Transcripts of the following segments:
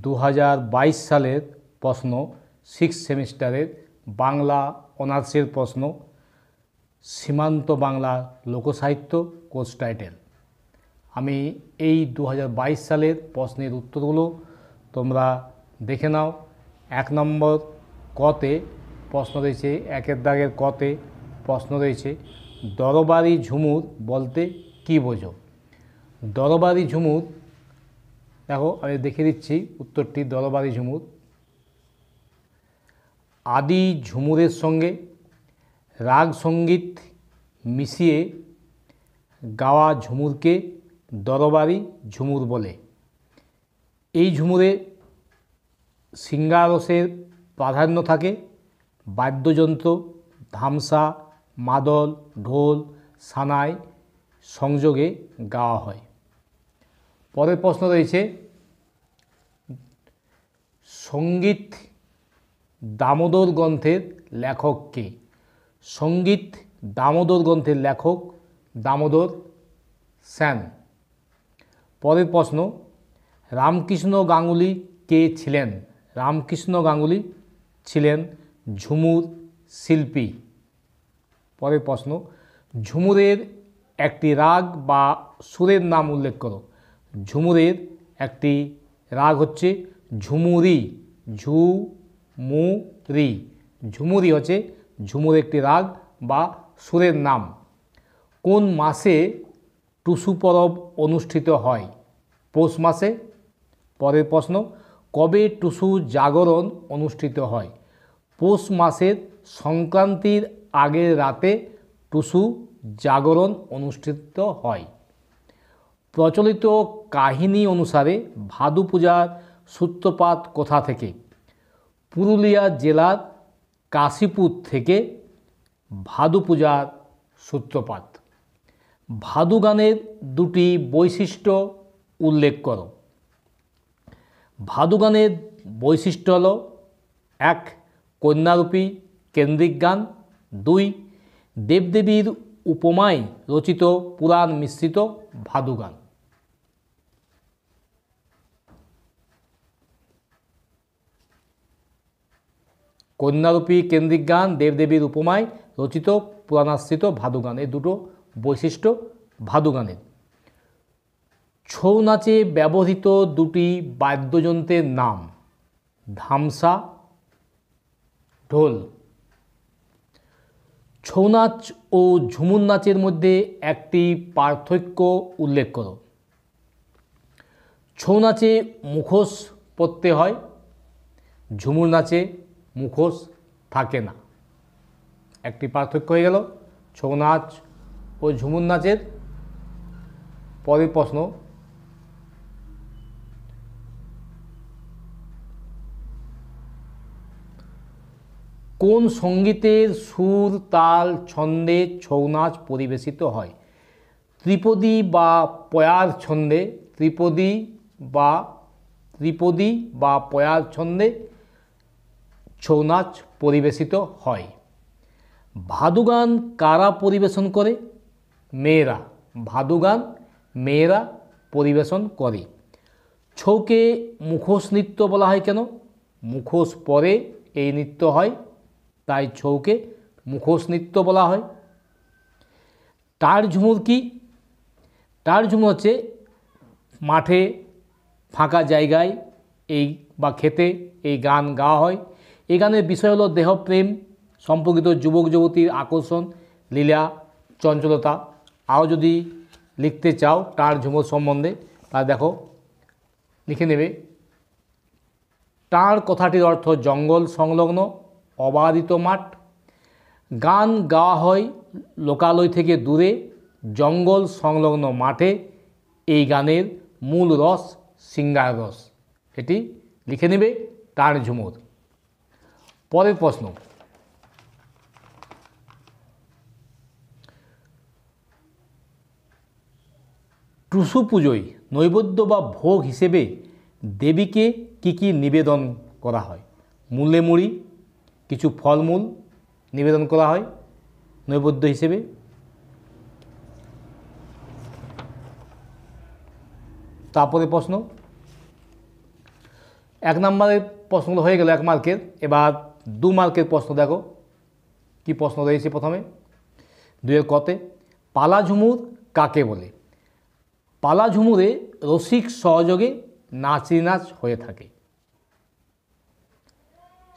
2022 সালের প্রশ্ন 6 সেমিস্টারের বাংলা অনার্সের প্রশ্ন, সীমান্ত বাংলা লোকসাহিত্য কোর্স টাইটেল। আমি এই 2022 সালের প্রশ্নের উত্তরগুলো তোমরা দেখে নাও। 1 নম্বর কতে প্রশ্ন রয়েছে, 1 দাগের কতে প্রশ্ন রয়েছে, দরবারি ঝুমুর বলতে কী বোঝো? দরবারি ঝুমুর, দেখো আমি দেখে দিচ্ছি উত্তরটি। দরবারি ঝুমুর আদি ঝুমুরের সঙ্গে রাগ সঙ্গীত মিশিয়ে গাওয়া ঝুমুরকে দরবারি ঝুমুর বলে। এই ঝুমুরে শৃঙ্গারসের প্রাধান্য থাকে। বাদ্যযন্ত্র ধামসা, মাদল, ঢোল, সানাই সংযোগে গাওয়া হয়। পরের প্রশ্ন রয়েছে, সঙ্গীত দামোদর গ্রন্থের লেখক কে? সঙ্গীত দামোদর গ্রন্থের লেখক দামোদর সেন। পরের প্রশ্ন, রামকৃষ্ণ গাঙ্গুলি কে ছিলেন? রামকৃষ্ণ গাঙ্গুলি ছিলেন ঝুমুর শিল্পী। পরের প্রশ্ন, ঝুমুরের একটি রাগ বা সুরের নাম উল্লেখ করো। ঝুমুরের একটি রাগ হচ্ছে ঝুমুরি, ঝুমুরি। ঝুমুরি হচ্ছে ঝুমুর একটি রাগ বা সুরের নাম। কোন মাসে টুসু পরব অনুষ্ঠিত হয়? পৌষ মাসে। পরের প্রশ্ন, কবে টুসু জাগরণ অনুষ্ঠিত হয়? পৌষ মাসের সংক্রান্তির আগের রাতে টুসু জাগরণ অনুষ্ঠিত হয়। প্রচলিত কাহিনী অনুসারে ভাদু পূজার সূত্রপাত কোথা থেকে? পুরুলিয়া জেলার কাশীপুর থেকে ভাদু পূজার সূত্রপাত। ভাদু গানের দুটি বৈশিষ্ট্য উল্লেখ করো। ভাদু গানের বৈশিষ্ট্য হল 1 কন্যারূপী কেন্দ্রিক গান, 2 দেবদেবীর উপমায় রচিত পুরাণ মিশ্রিত ভাদু গান। কন্যারূপী কেন্দ্রিক গান, দেবদেবীর উপমায় রচিত পুরাণাশ্রিত ভাদু গান, এই দুটো বৈশিষ্ট্য ভাদু গানের। ছৌ নাচে ব্যবহৃত দুটি বাদ্যযন্ত্রের নাম? ধামসা, ঢোল। ছৌ নাচ ও ঝুমুর নাচের মধ্যে একটি পার্থক্য উল্লেখ করো। ছৌ নাচে মুখোশ পরতে হয়, ঝুমুর নাচে মুখোশ থাকে না। একটি পার্থক্য হয়ে গেল ছৌ নাচ ও ঝুমুর নাচের। পরের প্রশ্ন, কোন সঙ্গীতের সুর, তাল, ছন্দে ছৌ নাচ পরিবেশিত হয়? ত্রিপদী বা পয়ার ছন্দে। ত্রিপদী বা পয়ার ছন্দে ছৌ নাচ পরিবেশিত হয়। ভাদু গান কারা পরিবেশন করে? মেয়েরা। ভাদু গান মেয়েরা পরিবেশন করে। ছৌকে মুখোশ নৃত্য বলা হয় কেন? মুখোশ পরে এই নৃত্য হয়, তাই ছৌকে মুখোশ নৃত্য বলা হয়। টার ঝুমুর কি? টার ঝুমুর হচ্ছে মাঠে ফাঁকা জায়গায় এই বা খেতে এই গান গাওয়া হয়। এই গানের বিষয় হলো দেহপ্রেম সম্পর্কিত যুবক যুবতীর আকর্ষণ, লীলা, চঞ্চলতা। আরও যদি লিখতে চাও টার ঝুমুর সম্বন্ধে তাহলে দেখো লিখে নেবে। টার কথাটির অর্থ জঙ্গল সংলগ্ন অবাধিত মাঠ। গান গাওয়া হয় লোকালয় থেকে দূরে জঙ্গল সংলগ্ন মাঠে। এই গানের মূল রস শৃঙ্গার রস। এটি লিখে নেবে টার ঝুমুর। পরের প্রশ্ন, টুসু পুজোয় নৈবেদ্য বা ভোগ হিসেবে দেবীকে কি কি নিবেদন করা হয়? মূলে মুড়ি, কিছু ফলমূল নিবেদন করা হয় নৈবেদ্য হিসেবে। তারপরে প্রশ্ন, 1 নম্বরের প্রশ্নগুলো হয়ে গেল 1 মার্কের। এবার 2 মার্কের প্রশ্ন দেখো কি প্রশ্ন রয়েছে। প্রথমে 2-এর কতে পালা ঝুমুর কাকে বলে? পালা ঝুমুরে রসিক সহযোগে নাচি নাচ হয়ে থাকে।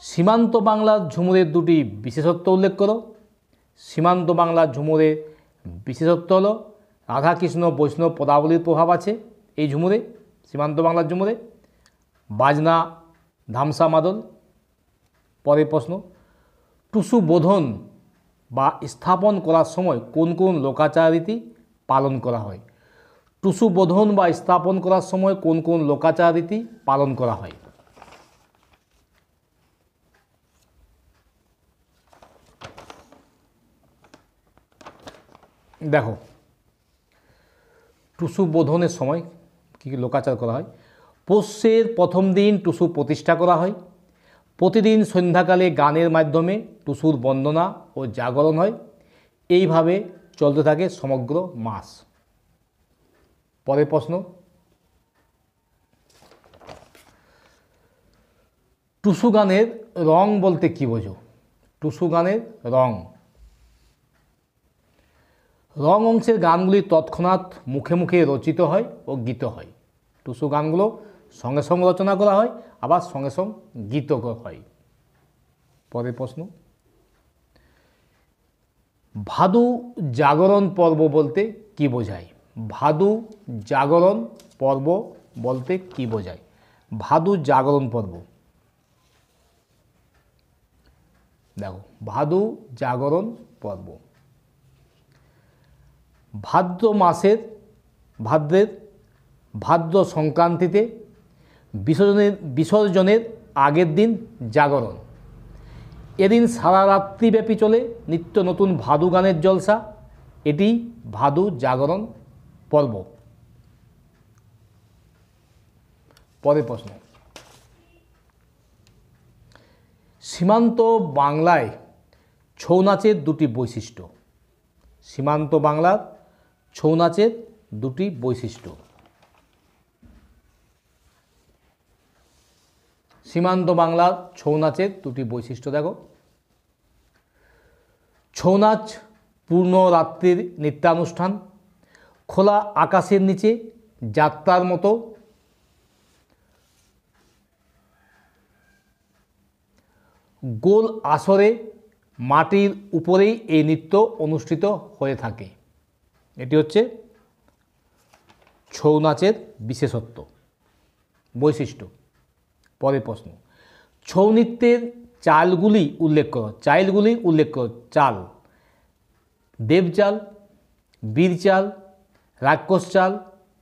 সীমান্ত বাংলার ঝুমুরের 2টি বিশেষত্ব উল্লেখ করো। সীমান্ত বাংলার ঝুমুরের বিশেষত্ব হলো রাধাকৃষ্ণ বৈষ্ণব পদাবলীর প্রভাব আছে এই ঝুমুরে। সীমান্ত বাংলার ঝুমুরে বাজনা ধামসা মাদল। পরের প্রশ্ন টুসু বোধন বা স্থাপন করার সময় কোন কোন লোকাচার রীতি পালন করা হয়? টুসু বোধন বা স্থাপন করার সময় কোন কোন লোকাচার রীতি পালন করা হয়? দেখো টুসু বোধনের সময় কী কী লোকাচার করা হয়। পৌষের প্রথম দিন টুসু প্রতিষ্ঠা করা হয়। প্রতিদিন সন্ধ্যাকালে গানের মাধ্যমে টুসুর বন্দনা ও জাগরণ হয়। এইভাবে চলতে থাকে সমগ্র মাস। পরের প্রশ্ন টুসু গানের রং বলতে কী বোঝো? টুসু গানের রং রং অংশের গানগুলি তৎক্ষণাৎ মুখে মুখে রচিত হয় ও গীত হয়। টুসু গানগুলো সঙ্গে সঙ্গে রচনা করা হয়, আবার সঙ্গে সঙ্গে গীত হয়। পরের প্রশ্ন ভাদু জাগরণ পর্ব বলতে কি বোঝায়? ভাদু জাগরণ পর্ব বলতে কি বোঝায়? ভাদু জাগরণ পর্ব দেখো ভাদু জাগরণ পর্ব ভাদ্র সংক্রান্তিতে বিসর্জনের আগের দিন জাগরণ। এদিন সারা রাত্রিব্যাপী চলে নিত্য নতুন ভাদু গানের জলসা। এটি ভাদু জাগরণ পর্ব। পরের প্রশ্ন সীমান্ত বাংলায় ছৌ নাচের 2টি বৈশিষ্ট্য। সীমান্ত বাংলার ছৌ নাচের 2টি বৈশিষ্ট্য। সীমান্ত বাংলার ছৌ নাচের 2টি বৈশিষ্ট্য দেখো। ছৌ নাচ পূর্ণ রাত্রির নৃত্যানুষ্ঠান। খোলা আকাশের নিচে যাত্রার মতো গোল আসরে মাটির উপরেই এই নৃত্য অনুষ্ঠিত হয়ে থাকে। এটি হচ্ছে ছৌ নাচের বিশেষত্ব বৈশিষ্ট্য। পরের প্রশ্ন ছৌ নৃত্যের চালগুলি উল্লেখ করো। চাল দেবচাল, বীর চাল, রাক্ষস চাল,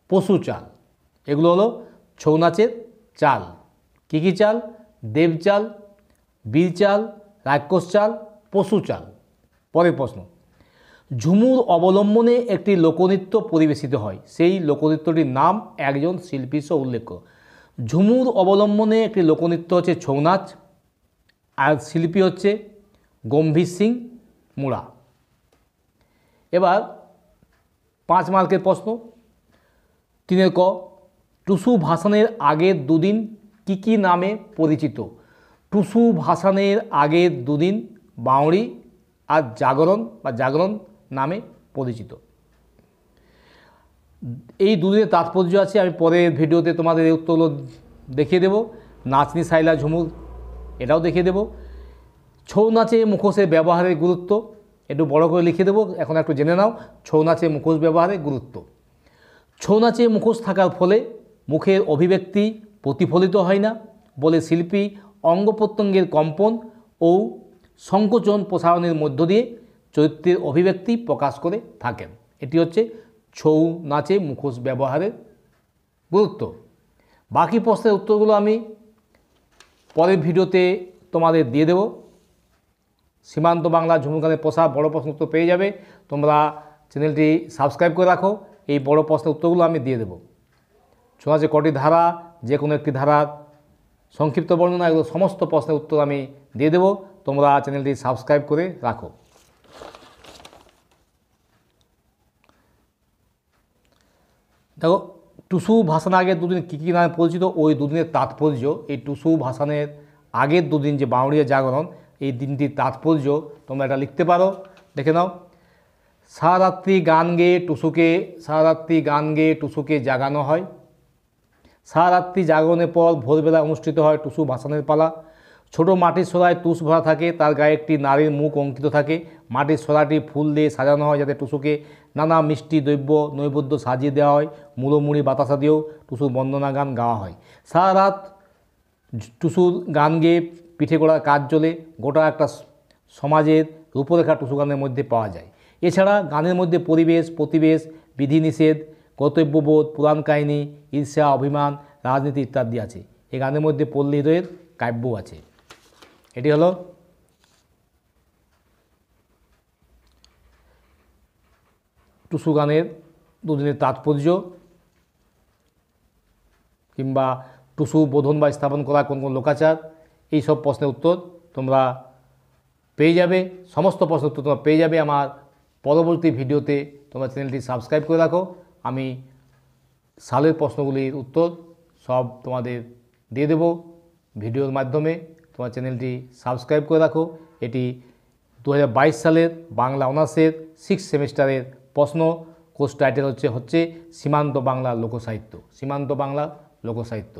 পশু চাল। এগুলো হলো ছৌ নাচের চাল। কী কী চাল? দেবচাল, বীর চাল, রাক্ষস চাল, পশু চাল। পরের প্রশ্ন ঝুমুর অবলম্বনে একটি লোকনৃত্য পরিবেশিত হয়। সেই লোকনৃত্যটির নাম একজন শিল্পীর সহ উল্লেখ করো। ঝুমুর অবলম্বনে একটি লোকনৃত্য হচ্ছে ছৌ নাচ, আর শিল্পী হচ্ছে গম্ভীর সিং মুড়া। এবার 5 মার্কের প্রশ্ন 3-এর ক টুসু ভাসানের আগের 2 দিন কী কী নামে পরিচিত? টুসু ভাসানের আগের 2 দিন বাউঁড়ি আর জাগরণ নামে পরিচিত। এই 2 দিনের তাৎপর্য আছে, আমি পরের ভিডিওতে তোমাদের এই উত্তরগুলো দেখিয়ে দেব। নাচনি সাইলা ঝুমুর এটাও দেখিয়ে দেব। ছৌ নাচে মুখোশের ব্যবহারের গুরুত্ব একটু বড় করে লিখে দেবো, এখন একটু জেনে নাও। ছৌ নাচে মুখোশ ব্যবহারের গুরুত্ব। ছৌ নাচে মুখোশ থাকার ফলে মুখের অভিব্যক্তি প্রতিফলিত হয় না বলে শিল্পী অঙ্গ প্রত্যঙ্গের কম্পন ও সংকোচন প্রসারণের মধ্য দিয়ে চরিত্রের অভিব্যক্তি প্রকাশ করে থাকেন। এটি হচ্ছে ছৌ নাচে মুখোশ ব্যবহারের গুরুত্ব। বাকি প্রশ্নের উত্তরগুলো আমি পরের ভিডিওতে তোমাদের দিয়ে দেব। সীমান্ত বাংলা ঝুমুর গানের প্রসার বড় প্রশ্ন উত্তর পেয়ে যাবে। তোমরা চ্যানেলটি সাবস্ক্রাইব করে রাখো, এই বড় প্রশ্নের উত্তরগুলো আমি দিয়ে দেব। ছৌ নাচে কটি ধারা, যে কোনো একটি ধারার সংক্ষিপ্ত বর্ণনা, এগুলো সমস্ত প্রশ্নের উত্তর আমি দিয়ে দেব। তোমরা চ্যানেলটি সাবস্ক্রাইব করে রাখো। দেখো টুসু ভাসান আগের দুদিন কী কী নামে পরিচিত, ওই দুদিনের তাৎপর্য, এই টুসু ভাসানের আগের দুদিন যে বাউঁড়িয়া জাগরণ, এই দিনটির তাৎপর্য তোমরা এটা লিখতে পারো, দেখে নাও। সারারাত্রি গান গেয়ে টুসুকে জাগানো হয়। সারারাত্রি জাগরণের পর ভোরবেলা অনুষ্ঠিত হয় টুসু ভাসানের পালা। ছোট মাটির সরায় টুস ভরা থাকে, তার গায়ে একটি নারীর মুখ অঙ্কিত থাকে। মাটির সরাটি ফুল দিয়ে সাজানো হয় যাতে টুসুকে নানা মিষ্টি দ্রব্য নৈবেদ্য সাজিয়ে দেওয়া হয়। মুড়োমুড়ি বাতাসা দিয়েও টুসুর বন্দনা গান গাওয়া হয়। সারা রাত টুসুর গান গেয়ে পিঠে করার কাজ চলে। গোটা একটা সমাজের রূপরেখা টুসু গানের মধ্যে পাওয়া যায়। এছাড়া গানের মধ্যে পরিবেশ, প্রতিবেশ, বিধিনিষেধ, কর্তব্যবোধ, পুরাণ কাহিনী, ঈর্ষা, অভিমান, রাজনীতি ইত্যাদি আছে। এই গানের মধ্যে পল্লী হৃদয়ের কাব্য আছে। এটি হলো টুসু গানের দুদিনের তাৎপর্য, কিংবা টুসু বোধন বা স্থাপন করা কোন কোন লোকাচার, এই সব প্রশ্নের উত্তর তোমরা পেয়ে যাবে। সমস্ত প্রশ্নের উত্তর তোমরা পেয়ে যাবে আমার পরবর্তী ভিডিওতে। তোমরা চ্যানেলটি সাবস্ক্রাইব করে রাখো, আমি সালের প্রশ্নগুলির উত্তর সব তোমাদের দিয়ে দেব ভিডিওর মাধ্যমে। তোমার চ্যানেলটি সাবস্ক্রাইব করে রাখো। এটি 2022 সালের বাংলা অনার্সের 6th সেমিস্টারের প্রশ্ন। কোর্স টাইটেল হচ্ছে সীমান্ত বাংলা লোকসাহিত্য।